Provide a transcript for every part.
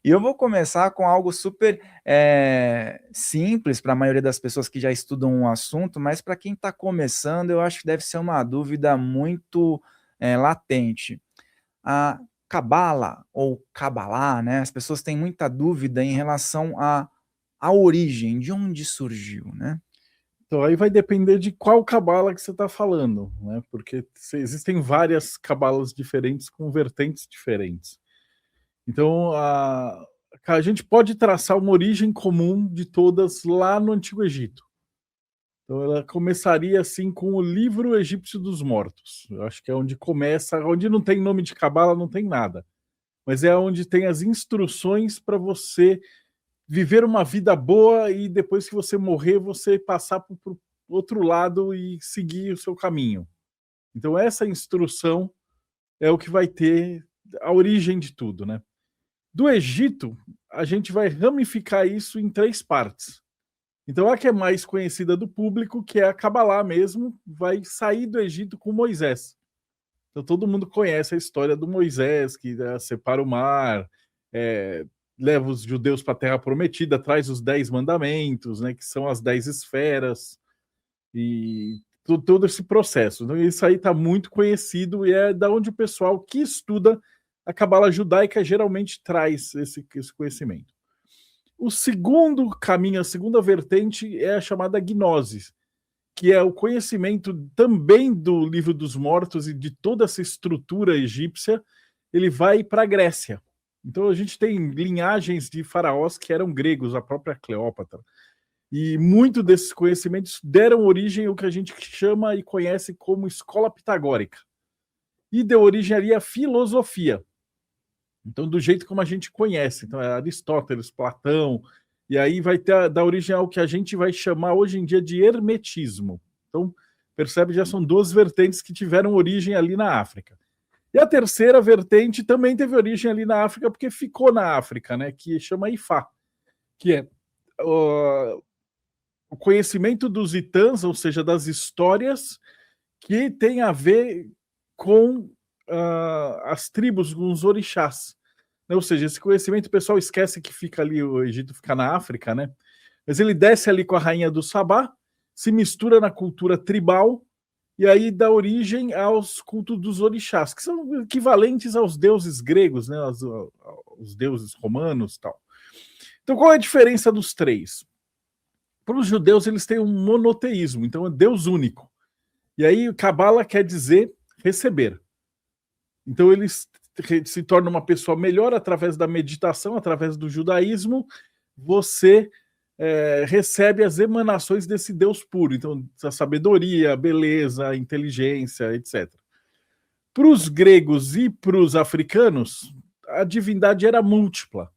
E eu vou começar com algo super simples para a maioria das pessoas que já estudam um assunto, mas para quem está começando, eu acho que deve ser uma dúvida muito latente. A Cabala ou Cabalá, né? As pessoas têm muita dúvida em relação à origem, de onde surgiu, né? Então aí vai depender de qual cabala que você está falando, né? Porque existem várias cabalas diferentes com vertentes diferentes. Então a gente pode traçar uma origem comum de todas lá no Antigo Egito. Então ela começaria assim com o livro egípcio dos mortos. Eu acho que é onde começa, onde não tem nome de cabala, não tem nada. Mas é onde tem as instruções para você viver uma vida boa e depois que você morrer, você passar para o outro lado e seguir o seu caminho. Então essa instrução é o que vai ter a origem de tudo, né? Do Egito, a gente vai ramificar isso em 3 partes. Então a que é mais conhecida do público, que é a Cabalá mesmo, vai sair do Egito com Moisés. Então todo mundo conhece a história do Moisés, que separa o mar, leva os judeus para a Terra Prometida, traz os 10 mandamentos, né, que são as 10 esferas, e todo esse processo. Então, isso aí está muito conhecido e é da onde o pessoal que estuda a Cabala judaica geralmente traz esse conhecimento. O segundo caminho, a segunda vertente é a chamada gnose, que é o conhecimento também do livro dos mortos e de toda essa estrutura egípcia. Ele vai para a Grécia. Então a gente tem linhagens de faraós que eram gregos, a própria Cleópatra. E muito desses conhecimentos deram origem ao que a gente chama e conhece como escola pitagórica. E deu origem ali à filosofia. Então, do jeito como a gente conhece. Então, é Aristóteles, Platão, e aí vai dar origem ao que a gente vai chamar hoje em dia de hermetismo. Então, percebe, já são 2 vertentes que tiveram origem ali na África. E a terceira vertente também teve origem ali na África, porque ficou na África, né? Que chama Ifá, que é o conhecimento dos itãs, ou seja, das histórias que tem a ver com as tribos, com os orixás. Ou seja, esse conhecimento o pessoal esquece que fica ali, o Egito fica na África, né? Mas ele desce ali com a rainha do Sabá, se mistura na cultura tribal e aí dá origem aos cultos dos orixás, que são equivalentes aos deuses gregos, né? Os deuses romanos e tal. Então, qual é a diferença dos 3? Para os judeus, eles têm um monoteísmo, então é Deus único. E aí, Cabala quer dizer receber. Então, eles se tornam uma pessoa melhor através da meditação, através do judaísmo. Você recebe as emanações desse Deus puro. Então, a sabedoria, a beleza, a inteligência, etc. Para os gregos e para os africanos, a divindade era múltipla.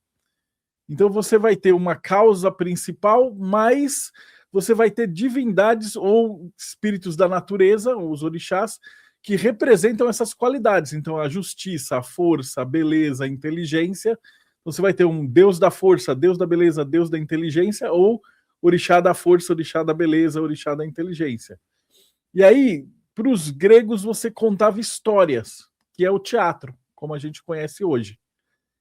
Então você vai ter uma causa principal, mas você vai ter divindades ou espíritos da natureza, os orixás, que representam essas qualidades. Então a justiça, a força, a beleza, a inteligência. Você vai ter um deus da força, deus da beleza, deus da inteligência, ou orixá da força, orixá da beleza, orixá da inteligência. E aí, para os gregos, você contava histórias, que é o teatro, como a gente conhece hoje.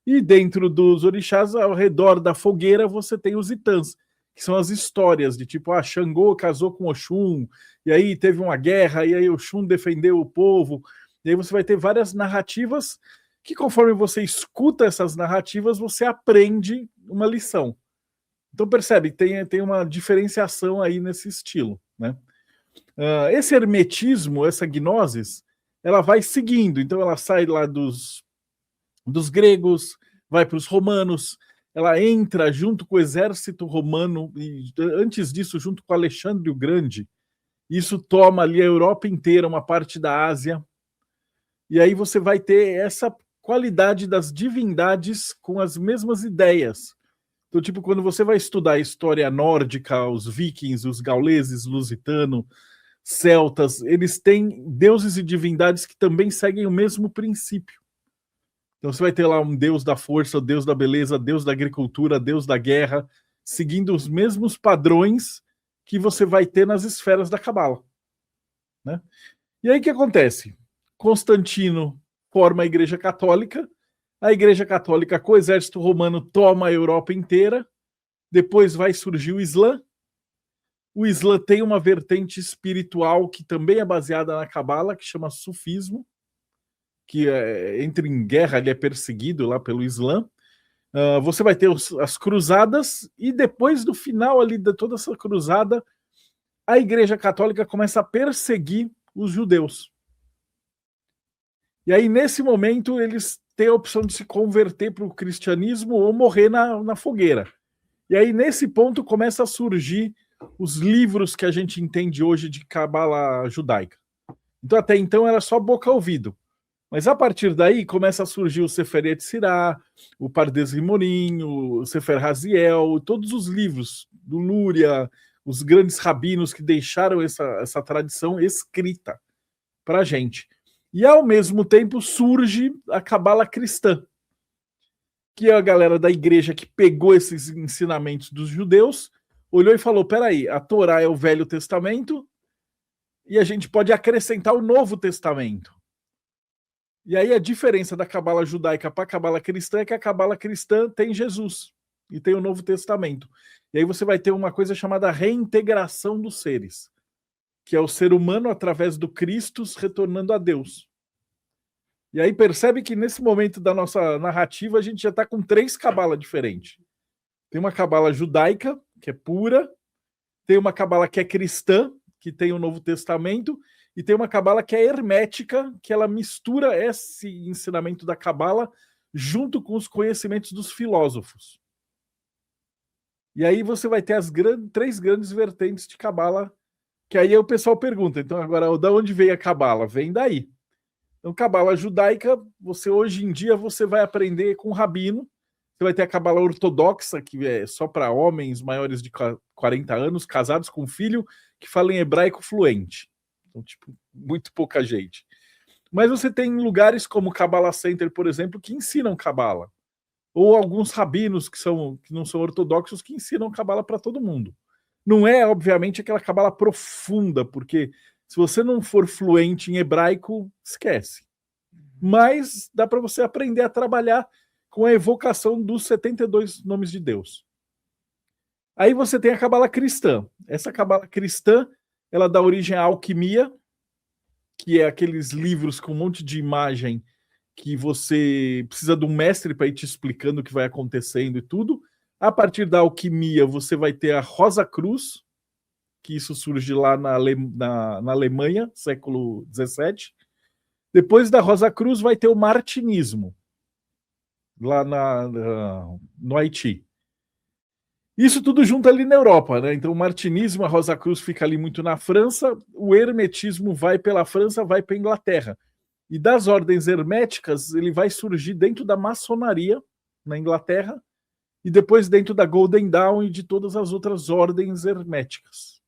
E dentro dos orixás, ao redor da fogueira, você tem os itãs, que são as histórias de tipo, Xangô casou com Oxum, e aí teve uma guerra, e aí Oxum defendeu o povo. E aí você vai ter várias narrativas que, conforme você escuta essas narrativas, você aprende uma lição. Então percebe, tem uma diferenciação aí nesse estilo, né? Esse hermetismo, essa gnosis, ela vai seguindo. Então ela sai lá dos gregos, vai para os romanos, ela entra junto com o exército romano, e antes disso, junto com Alexandre o Grande. Isso toma ali a Europa inteira, uma parte da Ásia. E aí você vai ter essa qualidade das divindades com as mesmas ideias. Então, tipo, quando você vai estudar a história nórdica, os vikings, os gauleses, lusitanos, celtas, eles têm deuses e divindades que também seguem o mesmo princípio. Então você vai ter lá um deus da força, deus da beleza, deus da agricultura, deus da guerra, seguindo os mesmos padrões que você vai ter nas esferas da Cabala, né? E aí o que acontece? Constantino forma a Igreja Católica, A Igreja Católica com o exército romano toma a Europa inteira, depois vai surgir o Islã. O Islã tem uma vertente espiritual que também é baseada na Cabala, que chama Sufismo, que entra em guerra, ele é perseguido lá pelo Islã. Você vai ter as cruzadas, e depois do final ali de toda essa cruzada, a Igreja Católica começa a perseguir os judeus. E aí, nesse momento, eles têm a opção de se converter para o cristianismo ou morrer na fogueira. E aí, nesse ponto, começa a surgir os livros que a gente entende hoje de Cabala judaica. Então, até então, era só boca-ouvido. Mas a partir daí começa a surgir o Sefer Yetzirah, o Pardes Rimonim, o Sefer Raziel, todos os livros do Lúria, os grandes rabinos que deixaram essa tradição escrita para a gente. E ao mesmo tempo surge a Cabala cristã, que é a galera da igreja que pegou esses ensinamentos dos judeus, olhou e falou, peraí, a Torá é o Velho Testamento e a gente pode acrescentar o Novo Testamento. E aí a diferença da Cabala judaica para a Cabala cristã é que a Cabala cristã tem Jesus e tem o Novo Testamento. E aí você vai ter uma coisa chamada reintegração dos seres, que é o ser humano através do Cristo retornando a Deus. E aí percebe que nesse momento da nossa narrativa a gente já está com 3 Cabala diferentes. Tem uma Cabala judaica, que é pura, tem uma Cabala que é cristã, que tem o Novo Testamento, e tem uma Cabala que é hermética, que ela mistura esse ensinamento da Cabala junto com os conhecimentos dos filósofos. E aí você vai ter as 3 grandes vertentes de Cabala, que aí o pessoal pergunta, então agora, de onde veio a Cabala? Vem daí. Então, Cabala judaica, hoje em dia você vai aprender com o rabino, você vai ter a Cabala ortodoxa, que é só para homens maiores de 40 anos, casados com filho, que falam em hebraico fluente. Então, tipo, muito pouca gente. Mas você tem lugares como o Cabala Center, por exemplo, que ensinam Cabala. Ou alguns rabinos que não são ortodoxos que ensinam Cabala para todo mundo. Não é, obviamente, aquela Cabala profunda, porque se você não for fluente em hebraico, esquece. Mas dá para você aprender a trabalhar com a evocação dos 72 nomes de Deus. Aí você tem a Cabala cristã. Essa Cabala cristã, ela dá origem à alquimia, que é aqueles livros com um monte de imagem que você precisa de um mestre para ir te explicando o que vai acontecendo e tudo. A partir da alquimia, você vai ter a Rosa Cruz, que isso surge lá na Alemanha, século XVII. Depois da Rosa Cruz vai ter o martinismo, lá no Haiti. Isso tudo junto ali na Europa, né? Então o martinismo, a Rosa Cruz fica ali muito na França, o hermetismo vai pela França, vai para a Inglaterra. E das ordens herméticas, ele vai surgir dentro da maçonaria, na Inglaterra, e depois dentro da Golden Dawn e de todas as outras ordens herméticas.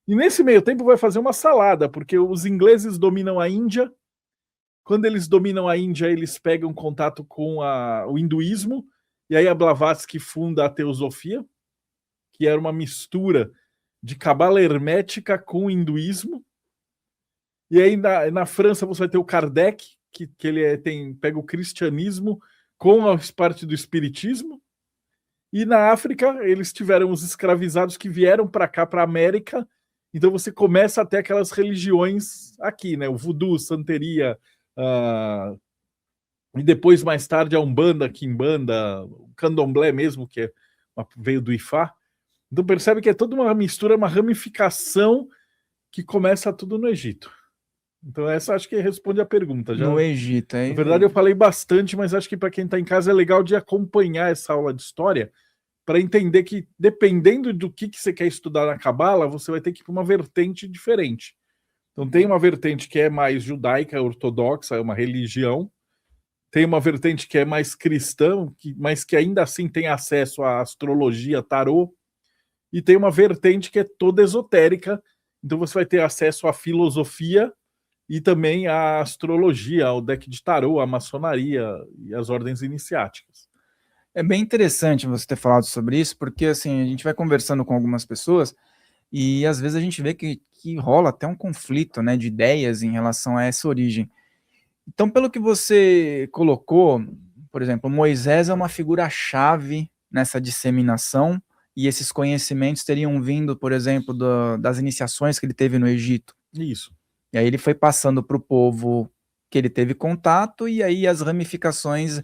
E nesse meio tempo vai fazer uma salada, porque os ingleses dominam a Índia. Quando eles dominam a Índia, eles pegam contato com o hinduísmo, e aí a Blavatsky funda a Teosofia, que era uma mistura de cabala hermética com hinduísmo. E aí na França você vai ter o Kardec, que ele pega o cristianismo com a parte do espiritismo. E na África eles tiveram os escravizados que vieram para cá, para a América. Então você começa a ter aquelas religiões aqui, né? O voodoo, santeria, e depois mais tarde a Umbanda, Quimbanda, o Candomblé mesmo, que veio do Ifá. Então percebe que é toda uma mistura, uma ramificação que começa tudo no Egito. Então essa acho que responde a pergunta. No Egito. Na verdade eu falei bastante, mas acho que para quem está em casa é legal de acompanhar essa aula de história para entender que dependendo do que você quer estudar na Cabala, você vai ter que ir para uma vertente diferente. Então tem uma vertente que é mais judaica, ortodoxa, é uma religião. Tem uma vertente que é mais cristã, mas que ainda assim tem acesso à astrologia, tarô. E tem uma vertente que é toda esotérica, então você vai ter acesso à filosofia e também à astrologia, ao deck de tarô, à maçonaria e às ordens iniciáticas. É bem interessante você ter falado sobre isso, porque assim, a gente vai conversando com algumas pessoas e às vezes a gente vê que rola até um conflito, né, de ideias em relação a essa origem. Então, pelo que você colocou, por exemplo, Moisés é uma figura-chave nessa disseminação, e esses conhecimentos teriam vindo, por exemplo, das iniciações que ele teve no Egito. Isso. E aí ele foi passando para o povo que ele teve contato, e aí as ramificações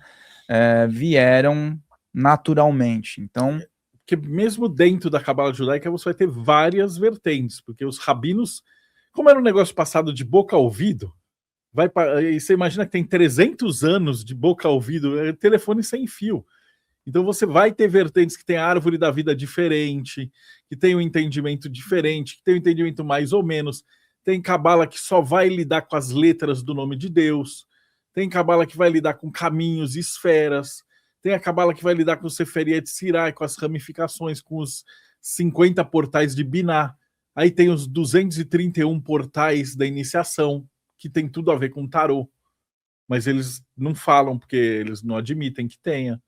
vieram naturalmente. Então, porque mesmo dentro da cabala judaica você vai ter várias vertentes, porque os rabinos, como era um negócio passado de boca a ouvido, e você imagina que tem 300 anos de boca a ouvido, é telefone sem fio. Então você vai ter vertentes que tem a árvore da vida diferente, que tem um entendimento diferente, que tem um entendimento mais ou menos. Tem cabala que só vai lidar com as letras do nome de Deus. Tem cabala que vai lidar com caminhos e esferas. Tem a cabala que vai lidar com o Seferiet Sirai, com as ramificações, com os 50 portais de Biná. Aí tem os 231 portais da iniciação, que tem tudo a ver com tarô. Mas eles não falam, porque eles não admitem que tenha.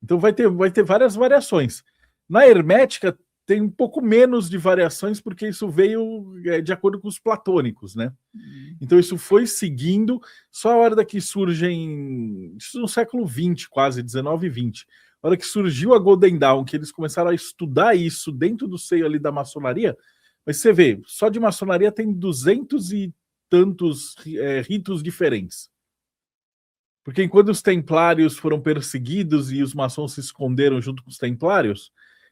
Então vai ter várias variações. Na hermética tem um pouco menos de variações, porque isso veio de acordo com os platônicos, né? Então isso foi seguindo, só a hora que surgem, isso no século XX, quase, 19 e 20, a hora que surgiu a Golden Dawn, que eles começaram a estudar isso dentro do seio ali da maçonaria, mas você vê, só de maçonaria tem 200 e tantos ritos diferentes. Porque enquanto os templários foram perseguidos e os maçons se esconderam junto com os templários,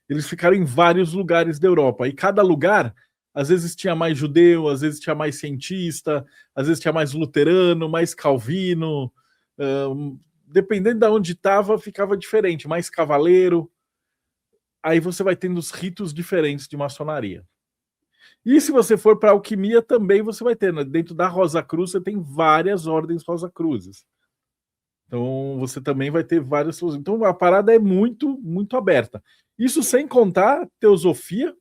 eles ficaram em vários lugares da Europa. E cada lugar, às vezes tinha mais judeu, às vezes tinha mais cientista, às vezes tinha mais luterano, mais calvino. Dependendo de onde estava, ficava diferente, mais cavaleiro. Aí você vai tendo os ritos diferentes de maçonaria. E se você for para alquimia, também você vai ter. Né? Dentro da Rosa Cruz, você tem várias ordens Rosa Cruzes. Então, você também vai ter várias... Então, a parada é muito, muito aberta. Isso sem contar teosofia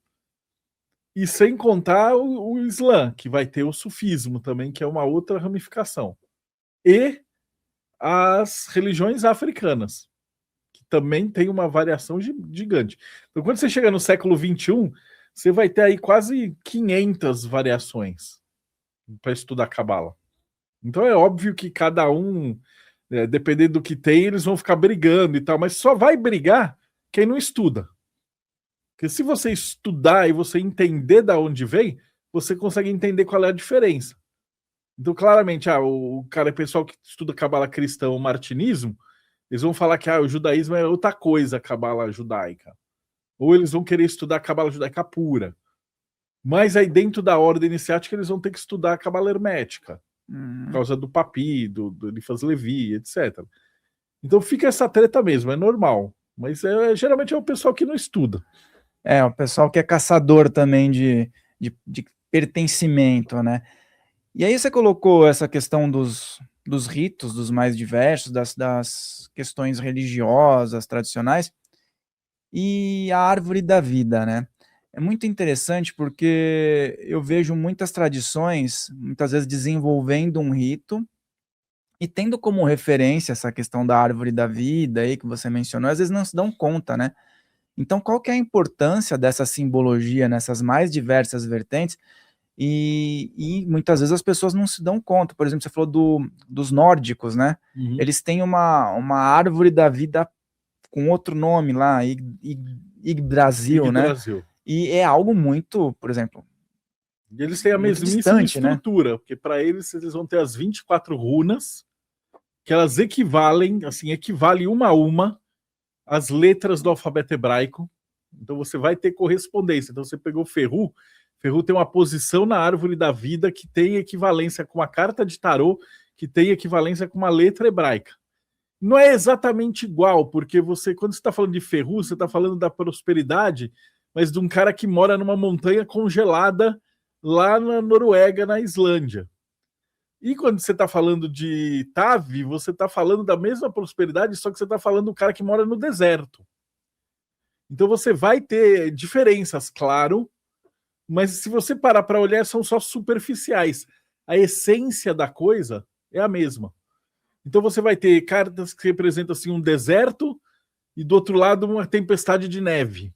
e sem contar o Islã, que vai ter o sufismo também, que é uma outra ramificação. E as religiões africanas, que também tem uma variação gigante. Então, quando você chega no século XXI, você vai ter aí quase 500 variações para estudar Cabala. Então, é óbvio que cada um... dependendo do que tem, eles vão ficar brigando e tal, mas só vai brigar quem não estuda. Porque se você estudar e você entender de onde vem, você consegue entender qual é a diferença. Então, claramente, o pessoal que estuda cabala cristã ou martinismo, eles vão falar que o judaísmo é outra coisa, a cabala judaica. Ou eles vão querer estudar a cabala judaica pura. Mas aí dentro da ordem iniciática eles vão ter que estudar a cabala hermética. Por causa do Papi, do Eliphas Levi, etc. Então fica essa treta mesmo, é normal. Mas geralmente é o pessoal que não estuda. O pessoal que é caçador também de pertencimento, né? E aí você colocou essa questão dos ritos, dos mais diversos, das questões religiosas, tradicionais, e a árvore da vida, né? É muito interessante porque eu vejo muitas tradições, muitas vezes desenvolvendo um rito e tendo como referência essa questão da árvore da vida aí que você mencionou, às vezes não se dão conta, né? Então, qual que é a importância dessa simbologia nessas mais diversas vertentes? E muitas vezes as pessoas não se dão conta. Por exemplo, você falou dos nórdicos, né? Uhum. Eles têm uma árvore da vida com outro nome lá, Yggdrasil, né? E é algo muito, por exemplo... E eles têm a mesmíssima estrutura, né? Porque para eles vão ter as 24 runas, que elas equivalem, assim, equivale uma a uma às letras do alfabeto hebraico. Então você vai ter correspondência. Então você pegou Ferru tem uma posição na árvore da vida que tem equivalência com uma carta de tarô, que tem equivalência com uma letra hebraica. Não é exatamente igual, porque quando você está falando de Ferru, você está falando da prosperidade, mas de um cara que mora numa montanha congelada lá na Noruega, na Islândia. E quando você está falando de Tavi, você está falando da mesma prosperidade, só que você está falando do cara que mora no deserto. Então você vai ter diferenças, claro, mas se você parar para olhar, são só superficiais. A essência da coisa é a mesma. Então você vai ter cartas que representam assim, um deserto e do outro lado uma tempestade de neve.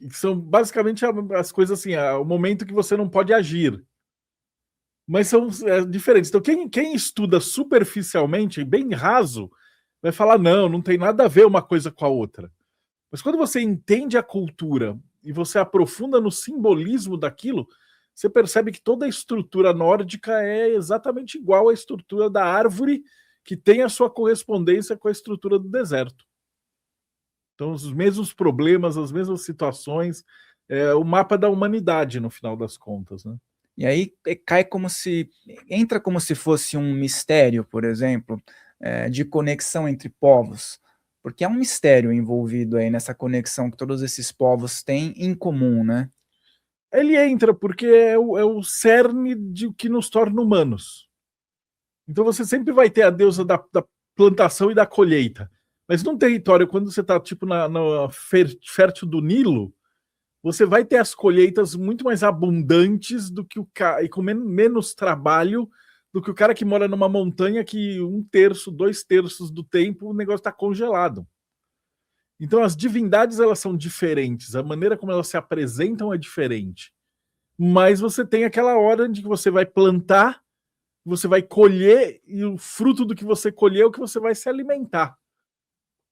E são basicamente as coisas assim, o momento que você não pode agir. Mas são diferentes. Então quem estuda superficialmente, bem raso, vai falar, não, não tem nada a ver uma coisa com a outra. Mas quando você entende a cultura e você aprofunda no simbolismo daquilo, você percebe que toda a estrutura nórdica é exatamente igual à estrutura da árvore, que tem a sua correspondência com a estrutura do deserto. Então, os mesmos problemas, as mesmas situações, o mapa da humanidade, no final das contas, né? E aí cai como se, entra como se fosse um mistério, por exemplo, de conexão entre povos, porque é um mistério envolvido aí nessa conexão que todos esses povos têm em comum, né? Ele entra porque é o cerne de o que nos torna humanos. Então você sempre vai ter a deusa da plantação e da colheita. Mas num território, quando você está tipo na fértil do Nilo, você vai ter as colheitas muito mais abundantes do que e com menos trabalho do que o cara que mora numa montanha que 1/3, 2/3 do tempo o negócio está congelado. Então as divindades elas são diferentes, a maneira como elas se apresentam é diferente. Mas você tem aquela hora de que você vai plantar, você vai colher e o fruto do que você colheu é o que você vai se alimentar.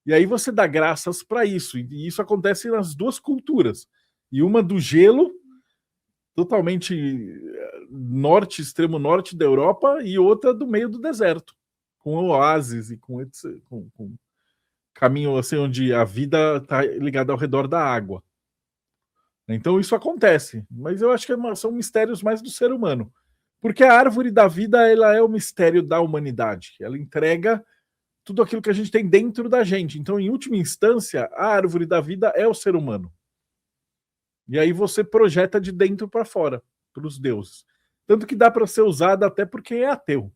E aí você dá graças para isso. E isso acontece nas duas culturas. E uma do gelo, totalmente norte, extremo norte da Europa, e outra do meio do deserto, com oásis e com caminho assim onde a vida está ligada ao redor da água. Então isso acontece, mas eu acho que são mistérios mais do ser humano. Porque a árvore da vida ela é o mistério da humanidade. Ela entrega tudo aquilo que a gente tem dentro da gente. Então, em última instância, a árvore da vida é o ser humano. E aí você projeta de dentro para fora, para os deuses. Tanto que dá para ser usada até porque é ateu.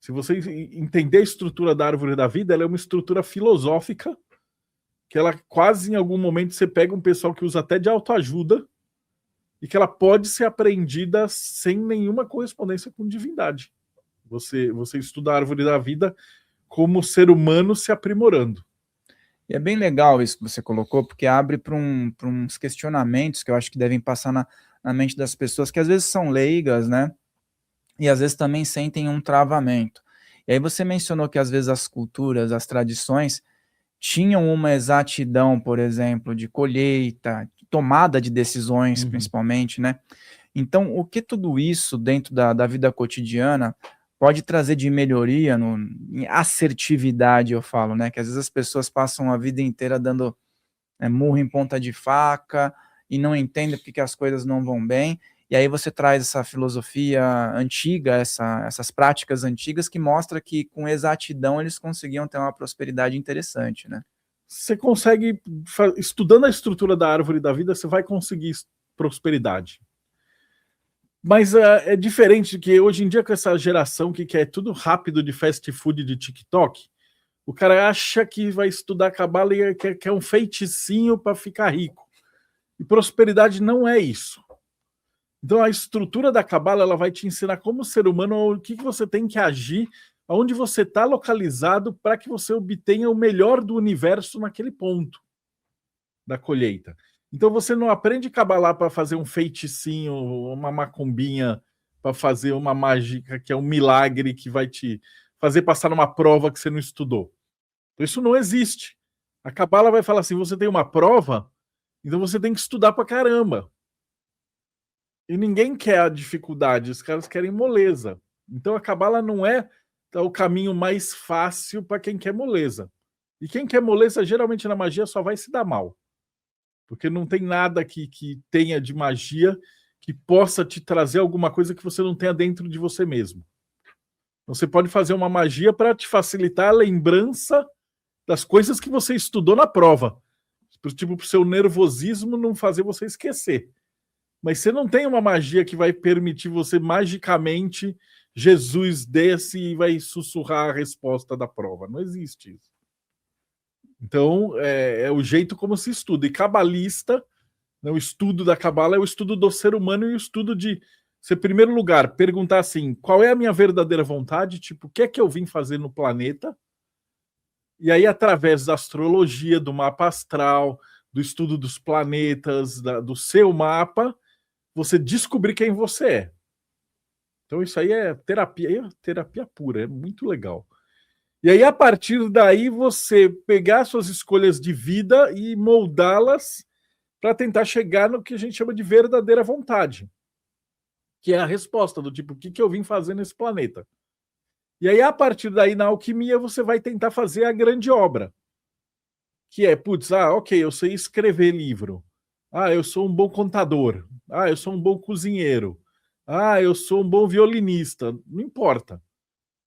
Se você entender a estrutura da árvore da vida, ela é uma estrutura filosófica, que ela quase em algum momento você pega um pessoal que usa até de autoajuda, e que ela pode ser aprendida sem nenhuma correspondência com divindade. Você estuda a árvore da vida como ser humano se aprimorando. E é bem legal isso que você colocou, porque abre para uns questionamentos que eu acho que devem passar na mente das pessoas, que às vezes são leigas, né? E às vezes também sentem um travamento. E aí você mencionou que às vezes as culturas, as tradições, tinham uma exatidão, por exemplo, de colheita, tomada de decisões, principalmente, né? Então, o que tudo isso dentro da vida cotidiana pode trazer de melhoria em assertividade, eu falo, né? Que às vezes as pessoas passam a vida inteira dando murro em ponta de faca e não entendem porque que as coisas não vão bem. E aí você traz essa filosofia antiga, essas práticas antigas que mostra que com exatidão eles conseguiam ter uma prosperidade interessante, né? Você consegue, estudando a estrutura da árvore da vida, você vai conseguir prosperidade. Mas é diferente de que hoje em dia com essa geração que quer tudo rápido de fast food de TikTok, o cara acha que vai estudar cabala e quer um feiticinho para ficar rico. E prosperidade não é isso. Então a estrutura da cabala ela vai te ensinar como ser humano o que você tem que agir, aonde você está localizado para que você obtenha o melhor do universo naquele ponto da colheita. Então você não aprende cabalá para fazer um feiticinho, uma macumbinha, para fazer uma mágica que é um milagre que vai te fazer passar numa prova que você não estudou. Então, isso não existe. A cabala vai falar assim: você tem uma prova, então você tem que estudar para caramba. E ninguém quer a dificuldade, os caras querem moleza. Então a cabala não é o caminho mais fácil para quem quer moleza. E quem quer moleza, geralmente na magia, só vai se dar mal. Porque não tem nada que tenha de magia que possa te trazer alguma coisa que você não tenha dentro de você mesmo. Você pode fazer uma magia para te facilitar a lembrança das coisas que você estudou na prova. Tipo, para o seu nervosismo não fazer você esquecer. Mas você não tem uma magia que vai permitir você magicamente Jesus desce e vai sussurrar a resposta da prova. Não existe isso. Então, é o jeito como se estuda. E cabalista, né, o estudo da cabala é o estudo do ser humano e o estudo de, em primeiro lugar, perguntar assim, qual é a minha verdadeira vontade? Tipo, o que é que eu vim fazer no planeta? E aí, através da astrologia, do mapa astral, do estudo dos planetas, do seu mapa, você descobrir quem você é. Então, isso aí é terapia pura, é muito legal. E aí, a partir daí, você pegar suas escolhas de vida e moldá-las para tentar chegar no que a gente chama de verdadeira vontade, que é a resposta do tipo, o que eu vim fazer nesse planeta? E aí, a partir daí, na alquimia, você vai tentar fazer a grande obra, que é, putz, ok, eu sei escrever livro. Eu sou um bom contador. Eu sou um bom cozinheiro. Eu sou um bom violinista. Não importa.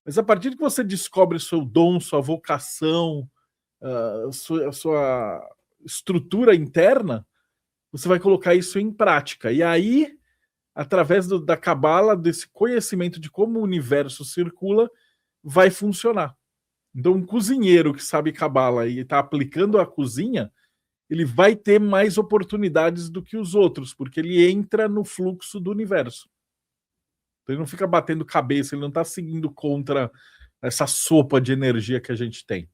Mas a partir que você descobre o seu dom, sua vocação, a sua estrutura interna, você vai colocar isso em prática. E aí, através da cabala, desse conhecimento de como o universo circula, vai funcionar. Então, um cozinheiro que sabe cabala e está aplicando a cozinha, ele vai ter mais oportunidades do que os outros, porque ele entra no fluxo do universo. Então, ele não fica batendo cabeça, ele não está seguindo contra essa sopa de energia que a gente tem.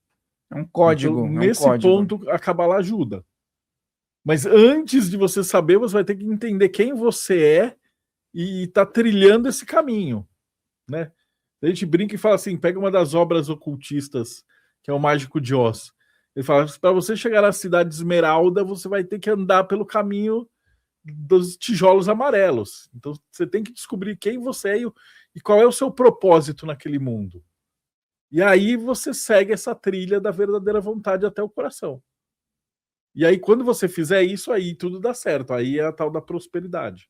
É um código. Então, nesse ponto, a cabala ajuda. Mas antes de você saber, você vai ter que entender quem você é e está trilhando esse caminho, né? A gente brinca e fala assim, pega uma das obras ocultistas, que é o Mágico de Oz. Ele fala, para você chegar na cidade de Esmeralda, você vai ter que andar pelo caminho dos tijolos amarelos. Então você tem que descobrir quem você é e qual é o seu propósito naquele mundo. E aí você segue essa trilha da verdadeira vontade até o coração. E aí quando você fizer isso, aí tudo dá certo. Aí é a tal da prosperidade.